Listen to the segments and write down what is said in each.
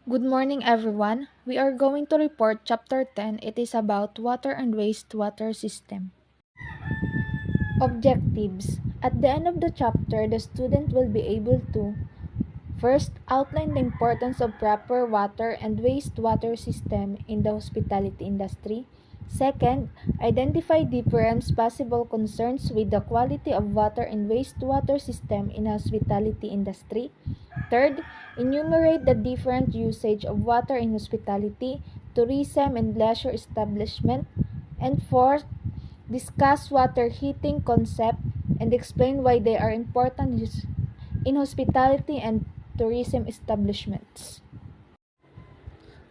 Good morning, everyone. We are going to report Chapter 10. It is about water and wastewater system. Objectives. At the end of the chapter, the student will be able to first, outline the importance of proper water and wastewater system in the hospitality industry. Second, identify different possible concerns with the quality of water and wastewater system in hospitality industry. Third, enumerate the different usage of water in hospitality, tourism, and leisure establishment. And fourth, discuss water heating concept and explain why they are important in hospitality and tourism establishments.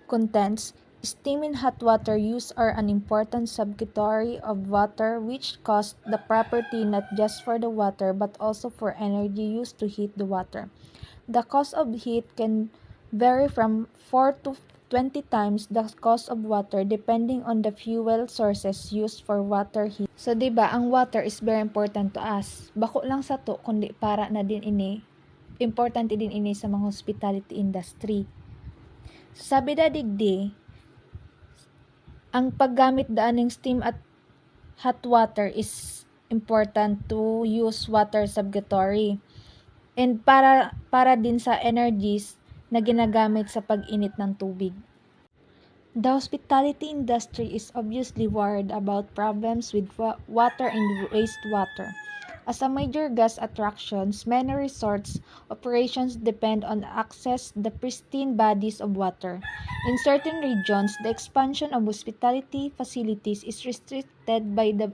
Contents. Steam and hot water use are an important subcategory of water which cost the property not just for the water but also for energy used to heat the water. The cost of heat can vary from 4 to 20 times the cost of water depending on the fuel sources used for water heat. So, diba, ang water is very important to us. Bako lang sa to, kundi para na din ini, importante din ini sa mga hospitality industry. Sabi da digdi, ang paggamit daan ng steam at hot water is important to use water subcategory. And para din sa energies na ginagamit sa pag-init ng tubig. The hospitality industry is obviously worried about problems with water and wastewater. As a major guest attractions, many resorts operations depend on access the pristine bodies of water. In certain regions, the expansion of hospitality facilities is restricted by the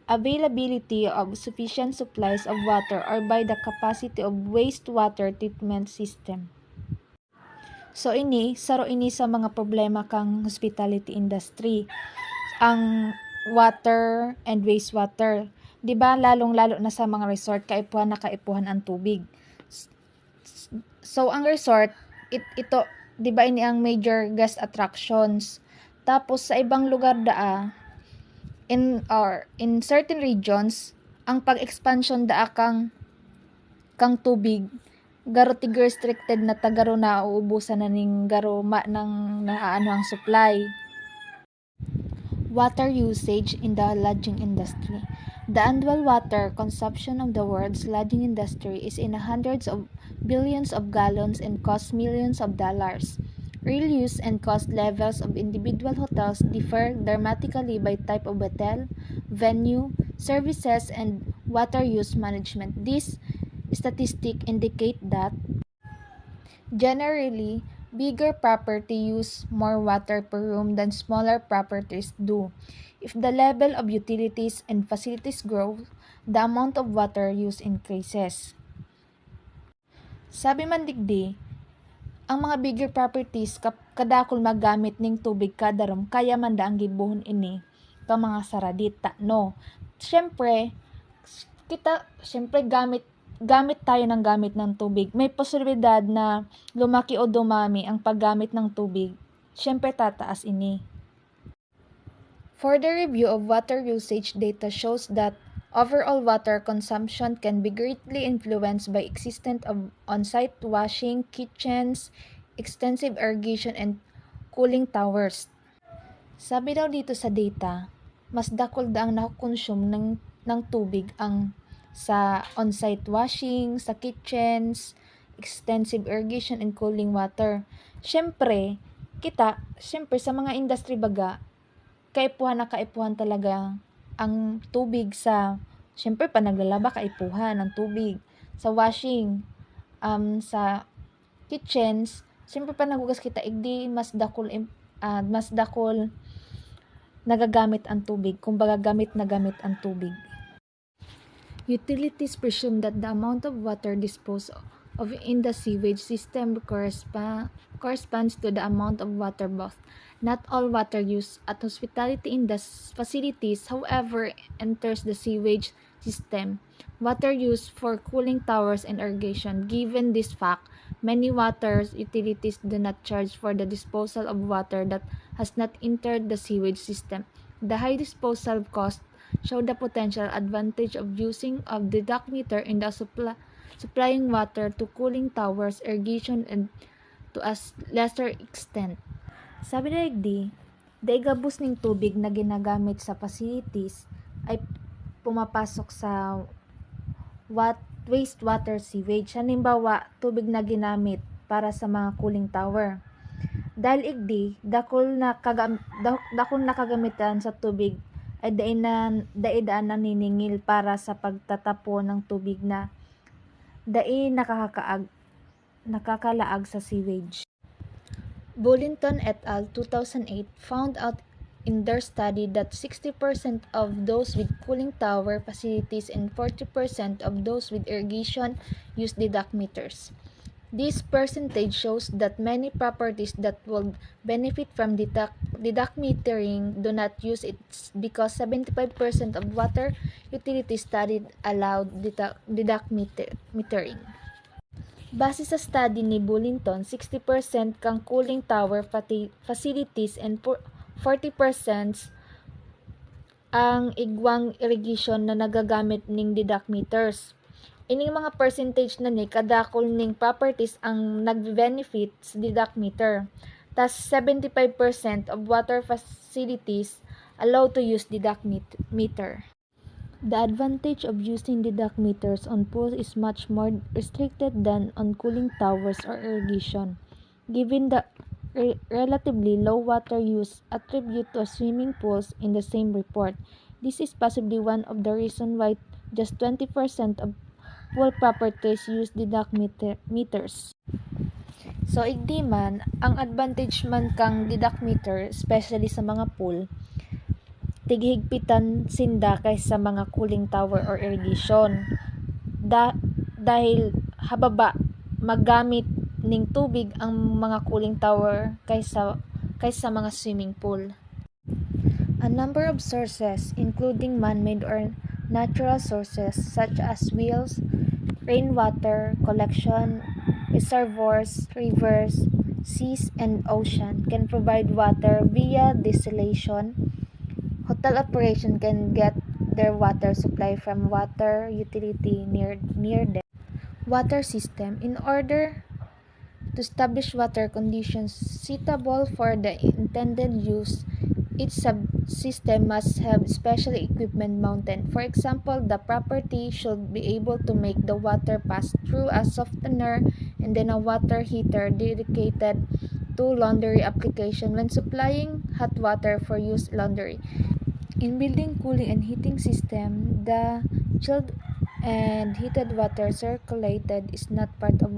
availability of sufficient supplies of water or by the capacity of wastewater treatment system. So saro ini sa mga problema kang hospitality industry. Ang water and wastewater. 'Di ba lalong-lalo na sa mga resort kaipuhan ang tubig. So ang resort ito 'di ba ini ang major guest attractions. Tapos sa ibang lugar in certain regions ang pag-expansion kang tubig garo tig restricted na tagaro na uubusan na ning garo ng naaano ang supply. Water usage in the lodging industry. The annual water consumption of the world's lodging industry is in hundreds of billions of gallons and costs millions of dollars. Real use and cost levels of individual hotels differ dramatically by type of hotel, venue, services, and water use management. These statistics indicate that generally, bigger property use more water per room than smaller properties do. If the level of utilities and facilities grow, the amount of water use increases. Sabi man digdi, ang mga bigger properties kadakol magamit ning tubig kada room kaya man da ang gibuhon ini ka mga saradita no. Syempre gamit tayo ng gamit ng tubig. May posibilidad na lumaki o dumami ang paggamit ng tubig. Syempre tataas ini. Further review of water usage data shows that overall water consumption can be greatly influenced by existence of on-site washing, kitchens, extensive irrigation, and cooling towers. Sabi daw dito sa data, mas dakol ang nakonsume ng tubig ang sa on-site washing, sa kitchens, extensive irrigation and cooling water. Syempre sa mga industry baga, kaipuhan talaga ang tubig sa, syempre pa naglalaba kaipuhan ang tubig. Sa washing, sa kitchens, syempre pa nagugas kita, mas dakol nagagamit ang tubig, kumbaga gamit ang tubig. Utilities presume that the amount of water disposed of in the sewage system corresponds to the amount of water both. Not all water used at hospitality facilities, however, enters the sewage system. Water used for cooling towers and irrigation. Given this fact, many water utilities do not charge for the disposal of water that has not entered the sewage system. The high disposal cost show the potential advantage of using of deduct meter in the supplying water to cooling towers, irrigation, and to a lesser extent. Sabi daigdi, daigabos ning tubig na ginagamit sa facilities ay pumapasok sa wastewater sewage. Halimbawa, tubig na ginamit para sa mga cooling tower. Dahil igdi, dakol na kagamitan sa tubig ay daidaan naniningil para sa pagtatapo ng tubig na nakakalaag sa sewage. Bullington et al. 2008 found out in their study that 60% of those with cooling tower facilities and 40% of those with irrigation use deduct meters. This percentage shows that many properties that will benefit from deduct metering do not use it because 75% of water utilities studied allowed deduct metering. Base sa study ni Bullington, 60% kang cooling tower facilities and 40% ang igwang irrigation na nagagamit ning deduct meters. Ining mga percentage na ni kadakol ning properties ang nagbe-benefit sa deduct meter. Tas 75% of water facilities allowed to use deduct meter. The advantage of using deduct meters on pools is much more restricted than on cooling towers or irrigation, given the relatively low water use attributed to swimming pools in the same report. This is possibly one of the reasons why just 20% of pool properties use deduct meters. So, igdi man, ang advantage man kang deduct meter, especially sa mga pool, tigihigpitan sinda kaysa mga cooling tower or irrigation. Dahil hababa magamit ning tubig ang mga cooling tower kaysa mga swimming pool. A number of sources, including man-made or natural sources such as wells, rainwater collection, reservoirs, rivers, seas, and ocean, can provide water via desalination. Hotel operation can get their water supply from water utility near them. Water system. In order to establish water conditions suitable for the intended use, each subsystem must have special equipment mounted. For example, the property should be able to make the water pass through a softener and then a water heater dedicated to laundry application when supplying hot water for use laundry. In building cooling and heating system, the chilled and heated water circulated is not part of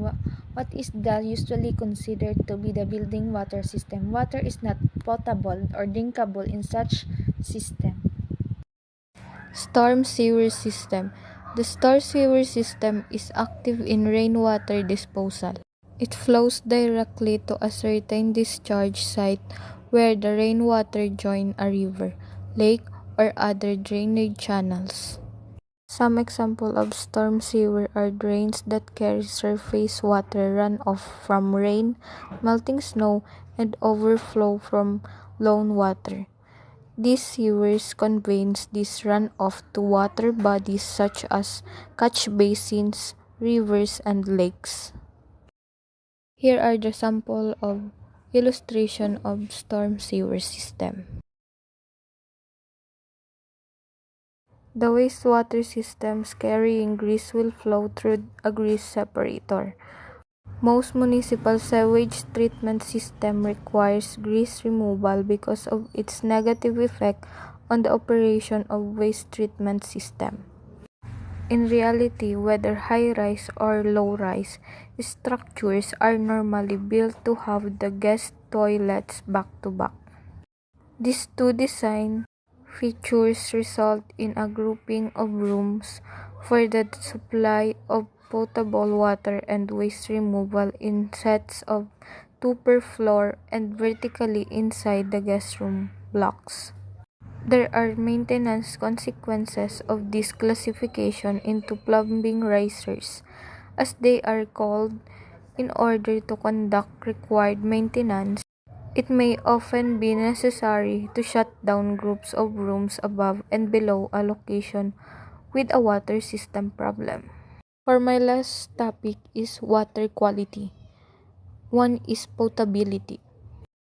what is usually considered to be the building water system. Water is not potable or drinkable in such system. Storm sewer system. The storm sewer system is active in rainwater disposal. It flows directly to a certain discharge site where the rainwater join a river, lake, or other drainage channels. Some examples of storm sewer are drains that carry surface water runoff from rain, melting snow, and overflow from lawn water. These sewers conveys this runoff to water bodies such as catch basins, rivers, and lakes. Here are the sample of illustration of storm sewer system. The wastewater systems carrying grease will flow through a grease separator. Most municipal sewage treatment system requires grease removal because of its negative effect on the operation of waste treatment system. In reality, whether high-rise or low-rise, structures are normally built to have the guest toilets back-to-back. These two design features result in a grouping of rooms for the supply of potable water and waste removal in sets of 2 per floor and vertically inside the guest room blocks. There are maintenance consequences of this classification into plumbing risers, as they are called. In order to conduct required maintenance, it may often be necessary to shut down groups of rooms above and below a location with a water system problem. For my last topic is water quality. One is potability.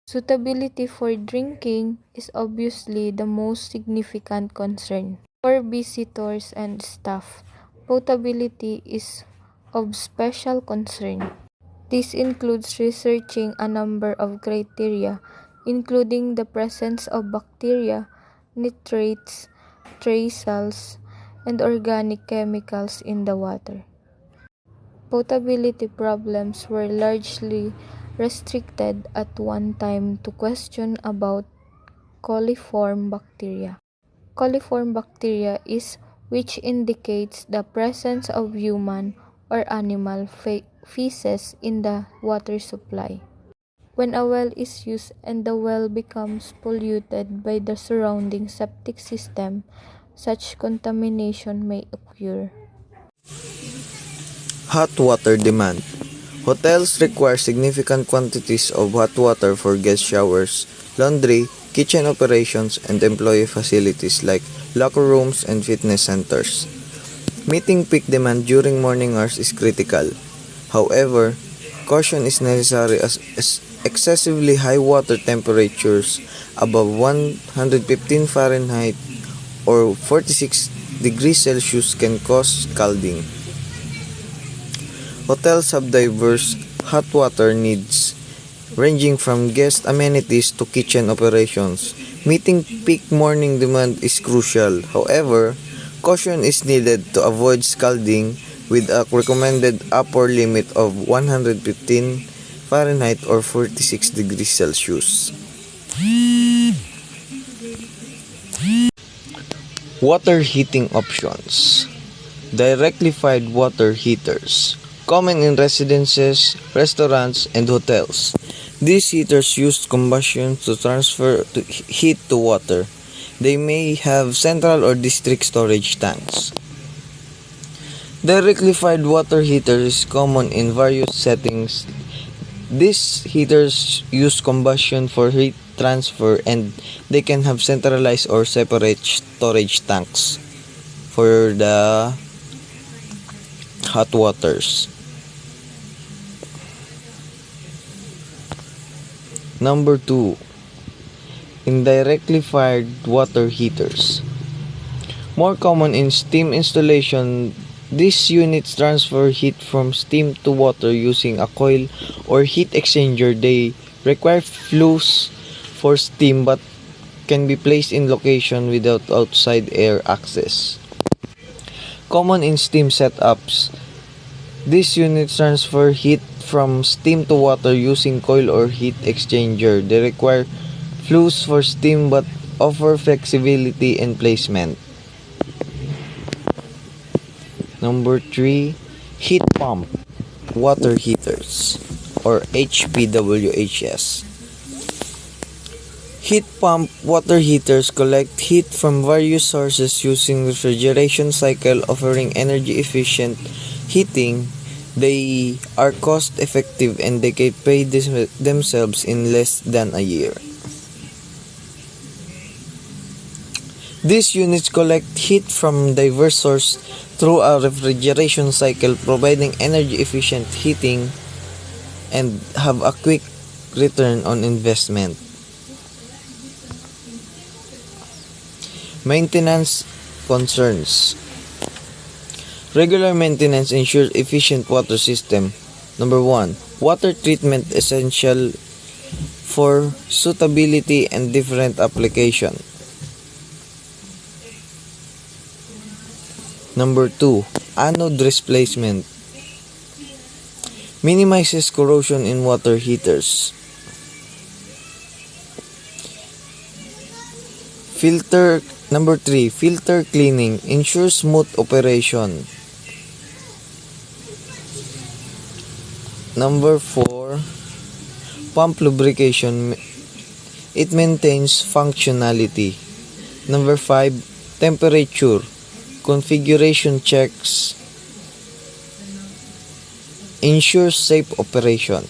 Suitability for drinking is obviously the most significant concern. For visitors and staff, potability is of special concern. This includes researching a number of criteria, including the presence of bacteria, nitrates, trace cells, and organic chemicals in the water. Potability problems were largely restricted at one time to question about coliform bacteria. Coliform bacteria is which indicates the presence of human or animal feces in the water supply. When a well is used and the well becomes polluted by the surrounding septic system, such contamination may occur. Hot water demand. Hotels require significant quantities of hot water for guest showers, laundry, kitchen operations, and employee facilities like locker rooms and fitness centers. Meeting peak demand during morning hours is critical. However, caution is necessary as excessively high water temperatures above 115 Fahrenheit or 46 degrees Celsius can cause scalding. Hotels have diverse hot water needs, ranging from guest amenities to kitchen operations. Meeting peak morning demand is crucial. However, caution is needed to avoid scalding with a recommended upper limit of 115 Fahrenheit or 46 degrees Celsius. Water heating options. Directly fired water heaters. Common in residences, restaurants, and hotels. These heaters use combustion to transfer heat to water. They may have central or district storage tanks. Directly fired water heaters is common in various settings. These heaters use combustion for heat transfer and they can have centralized or separate storage tanks for the hot waters. Number 2. Indirectly fired water heaters. More common in steam installation, these units transfer heat from steam to water using a coil or heat exchanger. They require flues for steam but can be placed in location without outside air access. Common in steam setups, these units transfer heat from steam to water using coil or heat exchanger. They require flues for steam but offer flexibility in placement. Number 3. Heat pump water heaters or HPWHS. Heat pump water heaters collect heat from various sources using refrigeration cycle, offering energy efficient heating. They are cost effective and they can pay themselves in less than a year. These units collect heat from diverse sources through a refrigeration cycle, providing energy efficient heating and have a quick return on investment. Maintenance concerns. Regular maintenance ensures efficient water system. Number 1. Water treatment essential for suitability and different application. Number 2. Anode displacement. Minimizes corrosion in water heaters. Number 3. Filter cleaning ensures smooth operation. Number 4. Pump lubrication. It maintains functionality. Number 5. Temperature. Configuration checks. Ensures safe operation.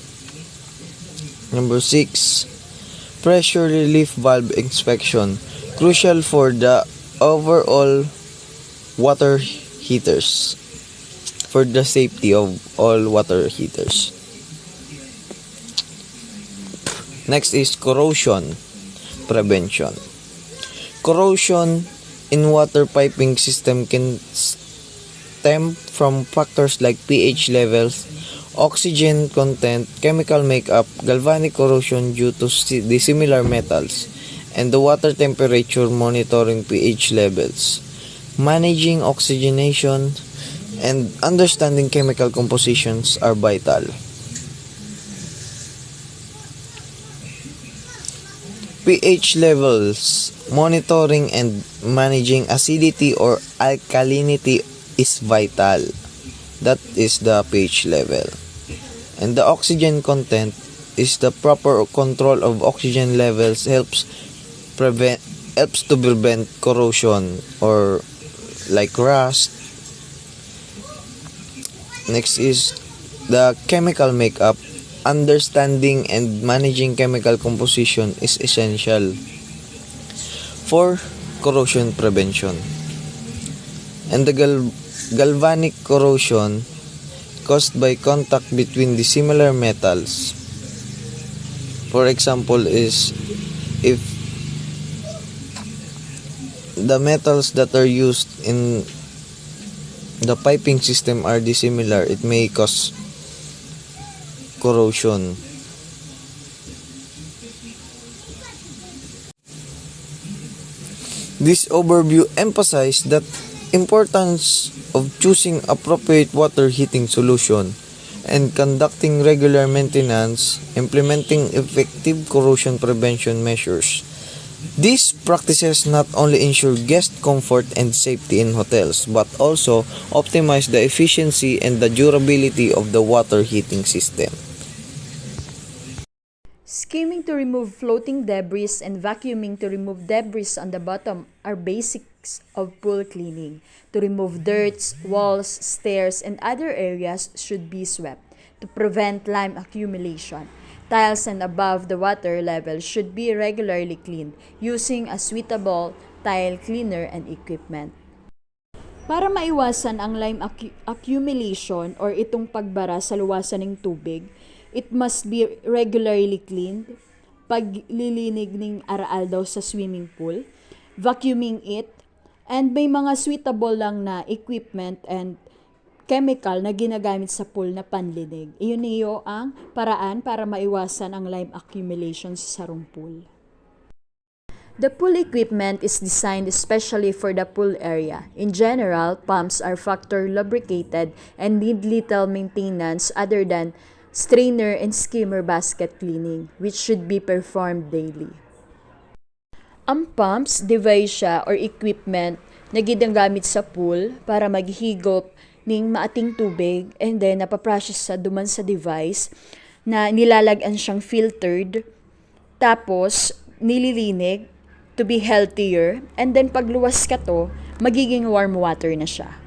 Number 6. Pressure relief valve inspection. Crucial for the overall water heaters. For the safety of all water heaters. Next is corrosion prevention. Corrosion in water piping system can stem from factors like pH levels, oxygen content, chemical makeup, galvanic corrosion due to dissimilar metals, and the water temperature monitoring pH levels. Managing oxygenation and understanding chemical compositions are vital. pH levels, monitoring and managing acidity or alkalinity is vital. That is the pH level. And the oxygen content is the proper control of oxygen levels helps to prevent corrosion or like rust. Next is the chemical makeup. Understanding and managing chemical composition is essential for corrosion prevention. And the galvanic corrosion caused by contact between the similar metals. For example is if the metals that are used in the piping system are dissimilar, it may cause corrosion. This overview emphasizes the importance of choosing appropriate water heating solution and conducting regular maintenance, implementing effective corrosion prevention measures. These practices not only ensure guest comfort and safety in hotels but also optimize the efficiency and the durability of the water heating system. Skimming to remove floating debris and vacuuming to remove debris on the bottom are basics of pool cleaning. To remove dirt, walls, stairs, and other areas should be swept to prevent lime accumulation. Tiles and above the water level should be regularly cleaned using a suitable tile cleaner and equipment. Para maiwasan ang lime accumulation or itong pagbara sa luwasan ng tubig, it must be regularly cleaned, paglilinig ng araal daw sa swimming pool, vacuuming it, and may mga suitable lang na equipment and chemical na ginagamit sa pool na panlinig. Iyon niyo ang paraan para maiwasan ang lime accumulation sa sarong pool. The pool equipment is designed especially for the pool area. In general, pumps are factory lubricated and need little maintenance other than strainer and skimmer basket cleaning, which should be performed daily. Ang pumps, device siya or equipment na ginagamit sa pool para maghigop ng maating tubig and then napaprocess sa duman sa device na nilalagan siyang filtered tapos nililinig to be healthier and then pagluwas ka to, magiging warm water na siya.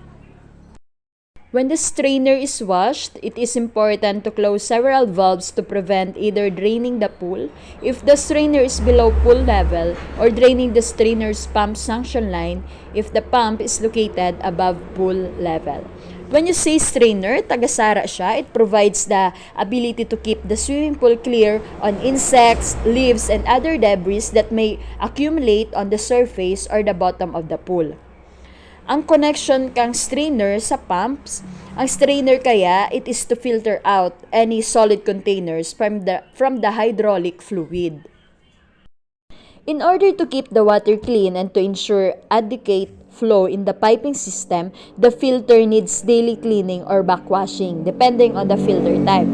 When the strainer is washed, it is important to close several valves to prevent either draining the pool if the strainer is below pool level or draining the strainer's pump suction line if the pump is located above pool level. When you say strainer, tagasara siya, it provides the ability to keep the swimming pool clear on insects, leaves, and other debris that may accumulate on the surface or the bottom of the pool. Ang connection kang strainer sa pumps, ang strainer kaya it is to filter out any solid containers from the hydraulic fluid. In order to keep the water clean and to ensure adequate flow in the piping system, the filter needs daily cleaning or backwashing depending on the filter type.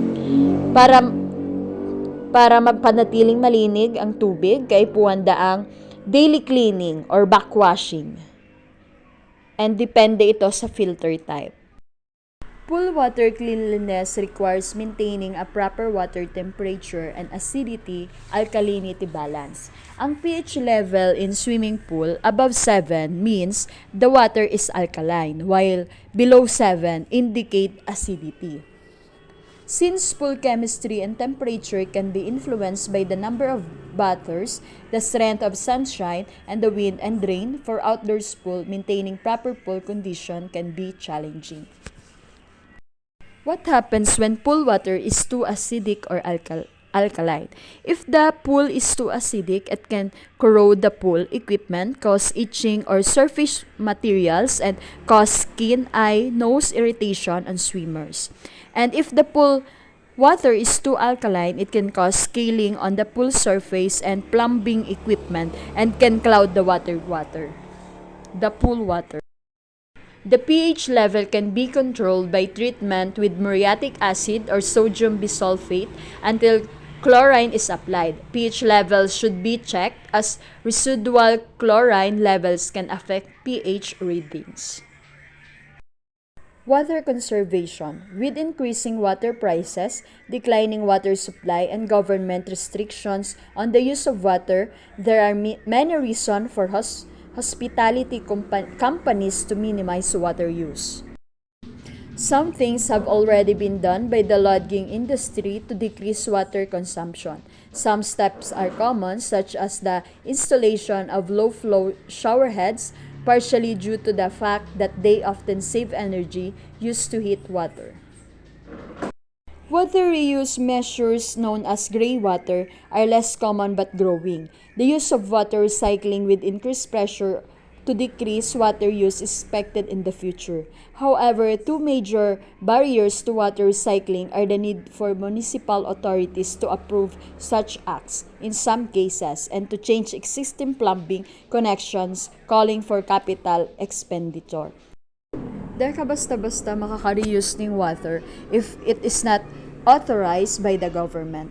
Para magpanatiling malinig ang tubig, kaipuhan daang daily cleaning or backwashing. And depende ito sa filter type. Pool water cleanliness requires maintaining a proper water temperature and acidity-alkalinity balance. Ang pH level in swimming pool above 7 means the water is alkaline, while below 7 indicate acidity. Since pool chemistry and temperature can be influenced by the number of bathers, the strength of sunshine, and the wind and rain for outdoors pool, maintaining proper pool condition can be challenging. What happens when pool water is too acidic or alkaline. If the pool is too acidic, it can corrode the pool equipment, cause itching or surface materials, and cause skin, eye, nose irritation on swimmers. And if the pool water is too alkaline, it can cause scaling on the pool surface and plumbing equipment and can cloud the pool water. The pH level can be controlled by treatment with muriatic acid or sodium bisulfate until chlorine is applied. pH levels should be checked as residual chlorine levels can affect pH readings. Water conservation. With increasing water prices, declining water supply, and government restrictions on the use of water, there are many reasons for hospitality companies to minimize water use. Some things have already been done by the lodging industry to decrease water consumption. Some steps are common, such as the installation of low-flow shower heads, partially due to the fact that they often save energy used to heat water. Water reuse measures known as gray water are less common but growing. The use of water recycling with increased pressure to decrease water use is expected in the future. However, two major barriers to water recycling are the need for municipal authorities to approve such acts in some cases and to change existing plumbing connections, calling for capital expenditure. Dahil ka basta-basta makaka-reuse ng water if it is not authorized by the government.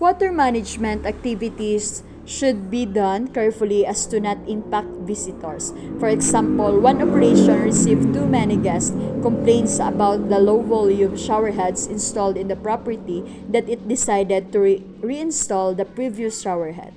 Water management activities should be done carefully as to not impact visitors. For example, one operation received too many guest complaints about the low volume shower heads installed in the property that it decided to reinstall the previous shower head.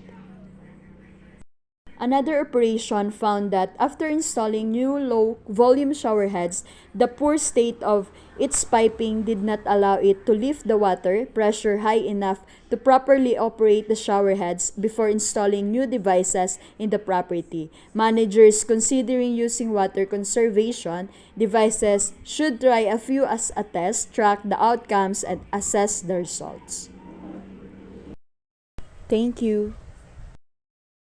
Another operation found that after installing new low-volume shower heads, the poor state of its piping did not allow it to lift the water pressure high enough to properly operate the shower heads before installing new devices in the property. Managers considering using water conservation devices should try a few as a test, track the outcomes, and assess the results. Thank you.